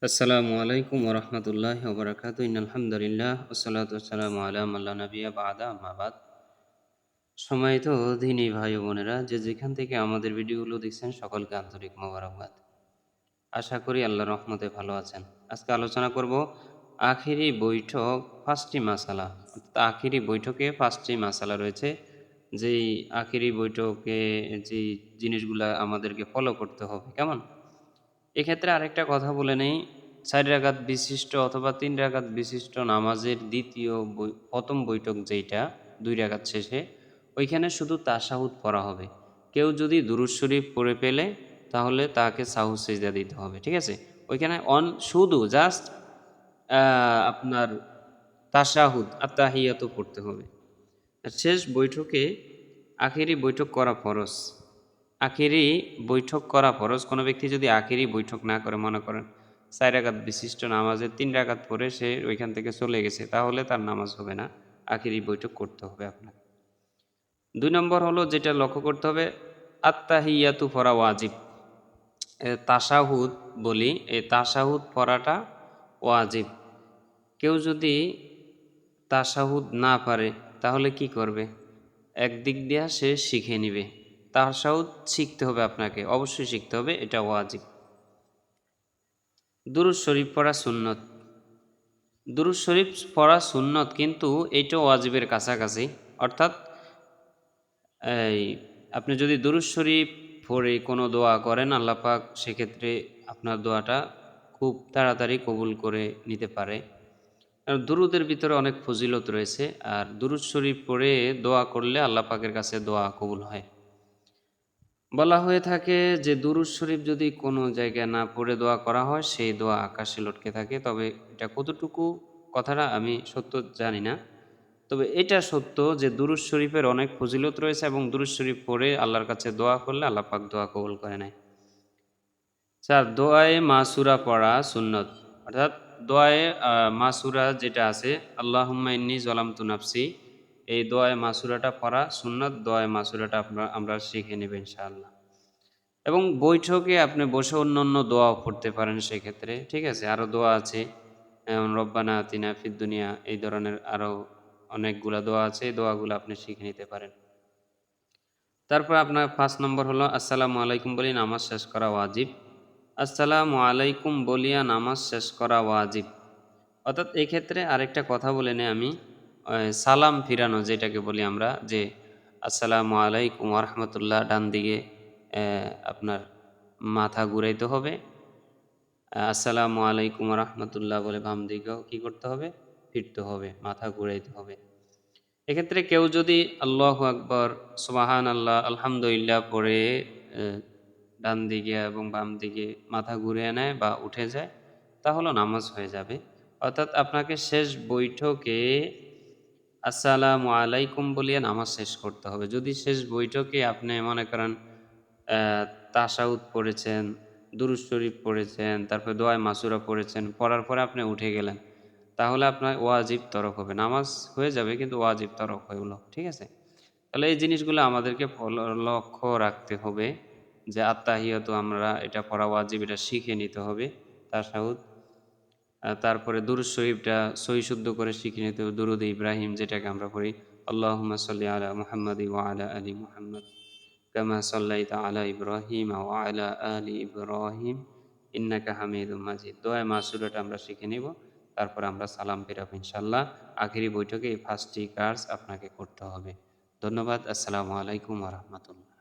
আসসালামু আলাইকুম ওরহমতুল্লাহি ওবরাকাতুহু ইন্নাল হামদুলিল্লাহ ওয়াসসালাতু ওয়াসসালামু আলা মান লা নাবিয়্যা বা'দা আম্মা বাদ। সম্মানিত দিনী ভাই ও বোনেরা, যে যেখান থেকে আমাদের ভিডিওগুলো দেখছেন সকলকে আন্তরিক মোবারকবাদ। আশা করি আল্লাহর রহমতে ভালো আছেন। আজকে আলোচনা করব আখিরি বৈঠক ৫টি মাসালা। অর্থাৎ আখিরি বৈঠকে ৫টি মাসালা রয়েছে। যেই আখিরি বৈঠকে যেই জিনিসগুলা আমাদেরকে ফলো করতে হবে, কেমন? এক্ষেত্রে আরেকটা কথা বলে নেই, ৪ রাকাত বিশিষ্ট অথবা ৩ রাকাত বিশিষ্ট নামাজের প্রথম বৈঠক যেইটা ২ রাকাত শেষে, ওইখানে শুধু তাশাহুদ পড়া হবে। কেউ যদি দুরূদ শরীফ পড়ে পেলে তাহলে তাকে সাহু সিজদা দিতে হবে। ঠিক আছে? ওইখানে শুধু জাস্ট আপনার তাশাহুদ আত্তাহিয়াতু পড়তে হবে। আর শেষ বৈঠকে আখেরি বৈঠক করা ফরজ। আখেরি বৈঠক করা ফরজ। কোনো ব্যক্তি যদি আখেরি বৈঠক না করে, মনে করেন ৪ রাকাত বিশিষ্ট নামাজের ৩ রাকাত পড়ে সে ওইখান থেকে চলে গেছে, তাহলে তার নামাজ হবে না। আখেরি বৈঠক করতে হবে আপনাকে। ২ নম্বর হলো যেটা লক্ষ্য করতে হবে, আত্তাহিয়াতু পড়া ওয়াজিব। তাশাহুদ বলি, এই তাশাহুদ পড়াটা ওয়াজিব। কেউ যদি তাশাহুদ না পারে তাহলে কি করবে? একদিক দিয়া সে শিখে নিবে। তাশাহুদ শিখতে হবে আপনাকে, অবশ্যই শিখতে হবে, এটা ওয়াজিব। দুরূদ শরীফ পড়া সুন্নত। দুরূদ শরীফ পড়া সুন্নত, কিন্তু এইটা ওয়াজিবের কাছাকাছি। অর্থাৎ এই আপনি যদি দুরূদ শরীফ পড়ে কোনো দোয়া করেন, আল্লাহ পাক সেক্ষেত্রে আপনার দোয়াটা খুব তাড়াতাড়ি কবুল করে নিতে পারে। কারণ দুরুদের ভিতরে অনেক ফজিলত রয়েছে, আর দুরূদ শরীফ পড়ে দোয়া করলে আল্লাহ পাকের কাছে দোয়া কবুল হয়। বলা হয়ে থাকে যে দুরূদ শরীফ যদি কোনো জায়গায় না পড়ে দোয়া করা হয়, সেই দোয়া আকাশে লটকে থাকে। তবে এটা কতটুকু কথাটা আমি সত্য জানি না। তবে এটা সত্য যে দুরূদ শরীফের অনেক ফজিলত রয়েছে, এবং দুরূদ শরীফ পড়ে আল্লাহর কাছে দোয়া করলে আল্লাহ পাক দোয়া কবুল করে নেয়। ৪, দোয়ায়ে মাসুরা পড়া সুন্নত। অর্থাৎ দোয়ায়ে মাসুরা যেটা আছে, আল্লাহুম্মা ইন্নী যালামতু নাফসি, এই দোয়ায়ে মাসুরাটা পড়া সুন্নত। দোয়ায়ে মাসুরাটা আমরা শিখে নেব ইনশাআল্লাহ। এবং বৈঠকে আপনি বসে অন্যান্য দোয়াও পড়তে পারেন সেক্ষেত্রে। ঠিক আছে? আরও দোয়া আছে, যেমন রব্বানা আতিনা ফিদ দুনিয়া, এই ধরনের আরও অনেকগুলা দোয়া আছে। এই দোয়াগুলো আপনি শিখে নিতে পারেন। তারপর আপনার ৫ নম্বর হলো আসসালামু আলাইকুম বলে নামাজ শেষ করা ওয়াজিব। আসসালামু আলাইকুম বলিয়া নামাজ শেষ করা ওয়াজিব। অর্থাৎ এক্ষেত্রে আরেকটা কথা বলে নেই আমি, সালাম ফিরানো যেটাকে বলি আমরা, যে আসসালামু আলাইকুম ওয়া রাহমাতুল্লাহ ডান দিকে আপনার মাথা ঘুরাইতে হবে। আসসালামু আলাইকুম ওয়া রাহমাতুল্লাহ বলে বাম দিকেও কি করতে হবে? ফিরতে হবে, মাথা ঘুরাইতে হবে। এক্ষেত্রে কেউ যদি আল্লাহু আকবার, সুবহানাল্লাহ, আলহামদুলিল্লাহ পড়ে ডান দিকে এবং বাম দিকে মাথা ঘুরিয়ে নেয় বা উঠে যায়, তাহলে নামাজ হয়ে যাবে। অর্থাৎ আপনাকে শেষ বৈঠকে আসসালামু আলাইকুম বলিয়ে নামাজ শেষ করতে হবে। যদি শেষ বৈঠকে আপনি মনে করেন তাশাহুদ পড়েছেন, দুরূদ শরীফ পড়েছেন, তারপরে দোয়ায়ে মাসুরা পড়েছেন, পড়ার পরে আপনি উঠে গেলেন, তাহলে আপনার ওয়াজিব তরক হবে। নামাজ হয়ে যাবে, কিন্তু ওয়াজিব তরক হলো। ঠিক আছে? তাহলে এই জিনিসগুলো আমাদেরকে লক্ষ্য রাখতে হবে, যে আত্তাহিয়াতু আমরা এটা পড়া ওয়াজিব, এটা শিখে নিতে হবে। তাশাহুদ, তারপরে দুরূদ শরীফটা সহি শুদ্ধ করে শিখে নিতে হবে। দুরূদ ইব্রাহিম যেটাকে আমরা পড়ি, আল্লাহুম্মা সাল্লি আলা মুহাম্মাদি ওয়া আলা আলি মুহাম্মাদ কামা সাল্লাইতা আলা ইব্রাহিম ওয়া আলা আলি ইব্রাহিম ইন্নাকা হামিদুম মাজিদ। দোয়া মাসুরাটা আমরা শিখে নিব, তারপর আমরা সালাম ফিরাবো ইনশাআল্লাহ। আখেরি বৈঠকে এই ৫টি কাজ আপনাকে করতে হবে। ধন্যবাদ। আসসালামু আলাইকুম ওয়া রাহমাতুল্লাহ।